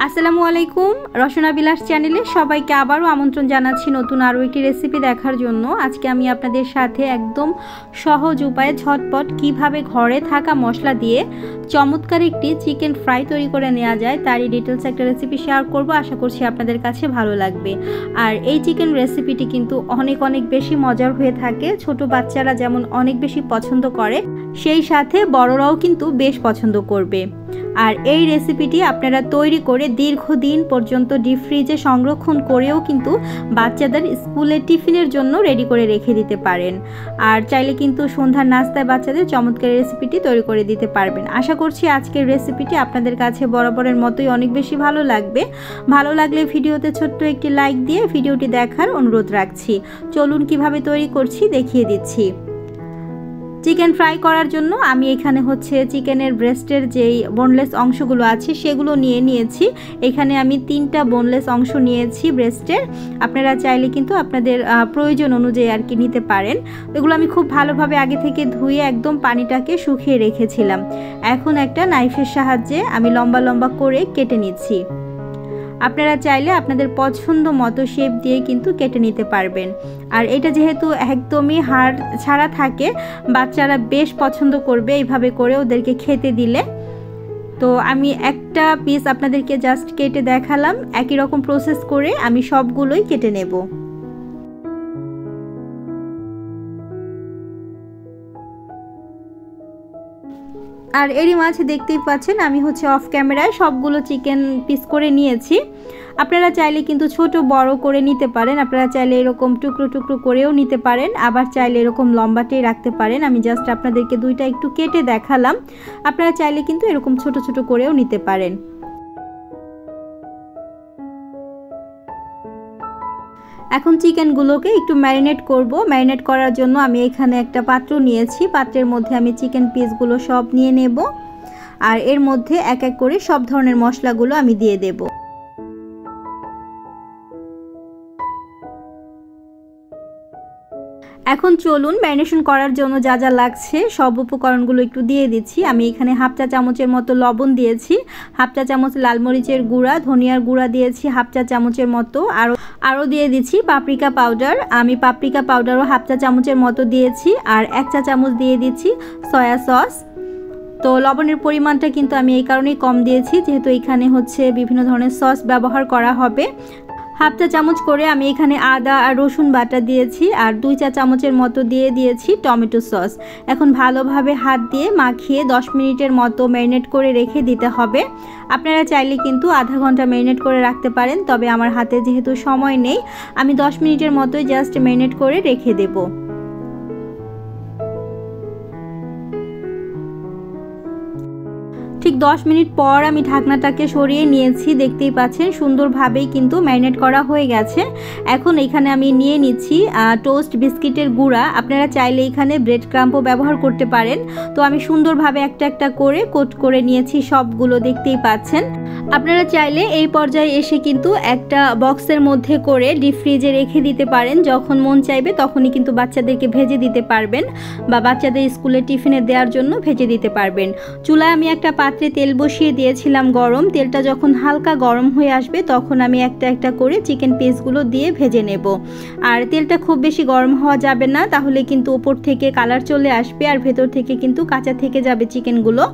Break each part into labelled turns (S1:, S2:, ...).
S1: আসসালামু আলাইকুম রসনা বিলাস চ্যানেলে সবাইকে আবারও আমন্ত্রণ জানাচ্ছি নতুন আরও একটি রেসিপি দেখার জন্য। আজকে আমি আপনাদের সাথে একদম সহজ উপায়ে ঝটপট কিভাবে ঘরে থাকা মশলা দিয়ে চমৎকার একটি চিকেন ফ্রাই তৈরি করে নেওয়া যায় তারই ডিটেলস একটা রেসিপি শেয়ার করব। আশা করছি আপনাদের কাছে ভালো লাগবে। আর এই চিকেন রেসিপিটি কিন্তু অনেক বেশি মজার হয়ে থাকে। ছোট বাচ্চারা যেমন অনেক বেশি পছন্দ করে, সেই সাথে বড়রাও কিন্তু বেশ পছন্দ করবে। আর এই রেসিপিটি আপনারা তৈরি করে দীর্ঘদিন পর্যন্ত ডিপ ফ্রিজে সংরক্ষণ করেও কিন্তু বাচ্চাদের স্কুলের টিফিনের জন্য রেডি করে রেখে দিতে পারেন। আর চাইলে কিন্তু সন্ধ্যার নাস্তায় বাচ্চাদের চমৎকার রেসিপিটি তৈরি করে দিতে পারবেন। আশা করছি আজকের রেসিপিটি আপনাদের কাছে বরাবরের মতোই অনেক বেশি ভালো লাগবে। ভালো লাগলে ভিডিওতে ছোট্ট একটি লাইক দিয়ে ভিডিওটি দেখার অনুরোধ রাখছি। চলুন কিভাবে তৈরি করছি দেখিয়ে দিচ্ছি। চিকেন ফ্রাই করার জন্য আমি এখানে চিকেনের ব্রেস্টের যেই বোনলেস অংশগুলো আছে সেগুলো নিয়েছি। এখানে আমি 3টা বোনলেস অংশ নিয়েছি ব্রেস্টের। আপনারা চাইলে কিন্তু আপনাদের প্রয়োজন অনুযায়ী আর কি নিতে পারেন। এগুলো আমি খুব ভালোভাবে আগে থেকে ধুয়ে একদম পানিটাকে শুকিয়ে রেখেছিলাম। এখন একটা নাইফের সাহায্যে আমি লম্বা লম্বা করে কেটে নিচ্ছি। আপনারা চাইলে আপনাদের পছন্দ মতো শেপ দিয়ে কিন্তু কেটে নিতে পারবেন। আর এটা যেহেতু একদমই হাড় ছাড়া থাকে, বাচ্চারা বেশ পছন্দ করবে এইভাবে করে ওদেরকে খেতে দিলে। তো আমি একটা পিস আপনাদেরকে জাস্ট কেটে দেখালাম। একই রকম প্রসেস করে আমি সবগুলোই কেটে নেব। আর এরই মাঝে দেখতেই পাচ্ছেন আমি অফ ক্যামেরায় সবগুলো চিকেন পিস করে নিয়েছি। আপনারা চাইলে কিন্তু ছোট বড় করে নিতে পারেন। আপনারা চাইলে এরকম টুকরো টুকরো করেও নিতে পারেন, আবার চাইলে এরকম লম্বাটেই রাখতে পারেন। আমি জাস্ট আপনাদেরকে দুইটা একটু কেটে দেখালাম। আপনারা চাইলে কিন্তু এরকম ছোট ছোট করেও নিতে পারেন। এখন চিকেনগুলোকে একটু ম্যারিনেট করব। ম্যারিনেট করার জন্য আমি এখানে একটা পাত্র নিয়েছি। পাত্রের মধ্যে আমি চিকেন পিসগুলো সব নিয়ে নেব। আর এর মধ্যে এক এক করে সব ধরনের মশলাগুলো আমি দিয়ে দেব। এখন চলুন ম্যারিনেশন করার জন্য যা যা লাগছে সব উপকরণগুলো একটু দিয়ে দিচ্ছি। আমি এখানে হাফ চা চামচের মতো লবণ দিয়েছি, হাফ চা চামচ লাল মরিচের গুঁড়া, ধনিয়ার গুঁড়া দিয়েছি হাফ চা চামচের মতো, আরও দিয়ে দিচ্ছি পাপরিকা পাউডার। আমি পাপরিকা পাউডারও হাফ চা চামচের মতো দিয়েছি। আর 1 চা চামচ দিয়ে দিচ্ছি সয়া সস। তো লবণের পরিমাণটা কিন্তু আমি এই কারণেই কম দিয়েছি, যেহেতু এখানে বিভিন্ন ধরনের সস ব্যবহার করা হবে। হাফ চা চামচ করে আমি এখানে আদা আর রসুন বাটা দিয়েছি। আর 2 চা চামচের মতো দিয়ে দিয়েছি টমেটো সস। এখন ভালোভাবে হাত দিয়ে মাখিয়ে 10 মিনিটের মতো ম্যারিনেট করে রেখে দিতে হবে। আপনারা চাইলে কিন্তু আধা ঘন্টা ম্যারিনেট করে রাখতে পারেন, তবে আমার হাতে যেহেতু সময় নেই আমি 10 মিনিটের মতোই জাস্ট ম্যারিনেট করে রেখে দেবো। ঠিক 10 মিনিট পর আমি ঢাকনাটাকে সরিয়ে নিয়েছি। দেখতেই পাচ্ছেন সুন্দরভাবেই কিন্তু ম্যারিনেট করা হয়ে গেছে। এখন এখানে আমি নিয়ে নিচ্ছি টোস্ট বিস্কিটের গুঁড়া। আপনারা চাইলে এখানে ব্রেড ক্রাম্পও ব্যবহার করতে পারেন। তো আমি সুন্দরভাবে একটা একটা করে কোট করে নিয়েছি সবগুলো, দেখতেই পাচ্ছেন। আপনারা চাইলে এই পর্যায়ে এসে কিন্তু একটা বক্সের মধ্যে করে ডিপ ফ্রিজে রেখে দিতে পারেন। যখন মন চাইবে তখনই কিন্তু বাচ্চাদেরকে ভেজে দিতে পারবেন, বা বাচ্চাদের স্কুলে টিফিনে দেওয়ার জন্য ভেজে দিতে পারবেন। চুলায় আমি একটা পাত্রে তেল বসিয়ে দিয়েছিলাম গরম। তেলটা যখন হালকা গরম হয়ে আসবে তখন আমি একটা একটা করে চিকেন পিসগুলো দিয়ে ভেজে নেব। আর তেলটা খুব বেশি গরম হওয়া যাবে না, তাহলে কিন্তু উপর থেকে কালার চলে আসবে আর ভেতর থেকে কিন্তু কাঁচা থেকে যাবে চিকেনগুলো।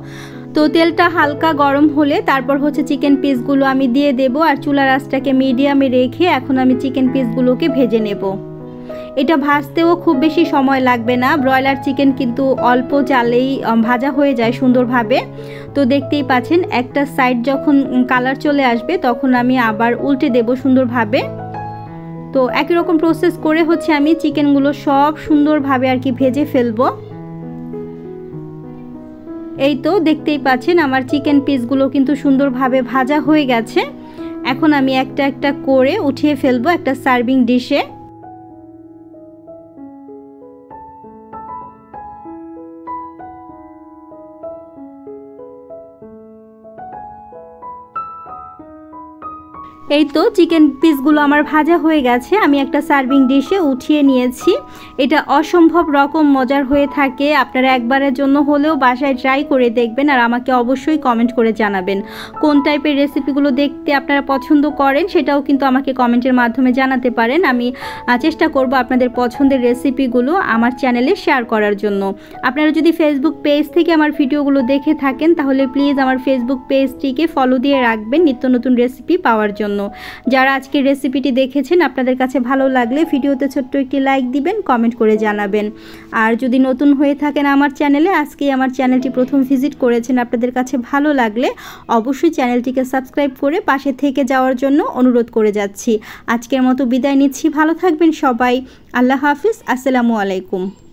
S1: তো তেলটা হালকা গরম হলে তারপর চিকেন পিসগুলো আমি দিয়ে দেব। আর চুলার আঁচটাকে মিডিয়ামে রেখে এখন আমি চিকেন পিসগুলোকে ভেজে নেব। এটা ভাজতেও খুব বেশি সময় লাগবে না। ব্রয়লার চিকেন কিন্তু অল্প জালেই ভাজা হয়ে যায় সুন্দরভাবে। তো দেখতেই পাচ্ছেন একটা সাইড যখন কালার চলে আসবে তখন আমি আবার উল্টে দেব সুন্দরভাবে। তো একই রকম প্রসেস করে আমি চিকেনগুলো সব সুন্দরভাবে আর কি ভেজে ফেলবো। এই তো দেখতেই পাচ্ছেন আমার চিকেন পিসগুলো কিন্তু সুন্দরভাবে ভাজা হয়ে গেছে। এখন আমি একটা একটা করে উঠিয়ে ফেলবো একটা সার্ভিং ডিশে। এই তো চিকেন পিসগুলো আমার ভাজা হয়ে গেছে, আমি একটা সার্ভিং ডিশে উঠিয়ে নিয়েছি। এটা অসম্ভব রকম মজার হয়ে থাকে, আপনারা একবারের জন্য হলেও বাসায় ট্রাই করে দেখবেন আর আমাকে অবশ্যই কমেন্ট করে জানাবেন কোন টাইপের রেসিপিগুলো দেখতে আপনারা পছন্দ করেন, সেটাও কিন্তু আমাকে কমেন্টের মাধ্যমে জানাতে পারেন। আমি চেষ্টা করব আপনাদের পছন্দের রেসিপিগুলো আমার চ্যানেলে শেয়ার করার জন্য। আপনারা যদি ফেসবুক পেজ থেকে আমার ভিডিওগুলো দেখে থাকেন তাহলে প্লিজ আমার ফেসবুক পেজটিকে ফলো দিয়ে রাখবেন নিত্য নতুন রেসিপি পাওয়ার জন্য। যারা আজকের রেসিপিটি দেখেছেন আপনাদের কাছে ভালো লাগলে ভিডিওতে ছোট্ট একটি লাইক দিবেন, কমেন্ট করে জানাবেন। আর যদি নতুন হয়ে থাকেন আমার চ্যানেলে, আজকেই আমার চ্যানেলটি প্রথম ভিজিট করেছেন, আপনাদের কাছে ভালো লাগলে অবশ্যই চ্যানেলটিকে সাবস্ক্রাইব করে পাশে থেকে যাওয়ার জন্য অনুরোধ করে যাচ্ছি। আজকের মতো বিদায় নিচ্ছি, ভালো থাকবেন সবাই, আল্লাহ হাফিজ, আসসালামু আলাইকুম।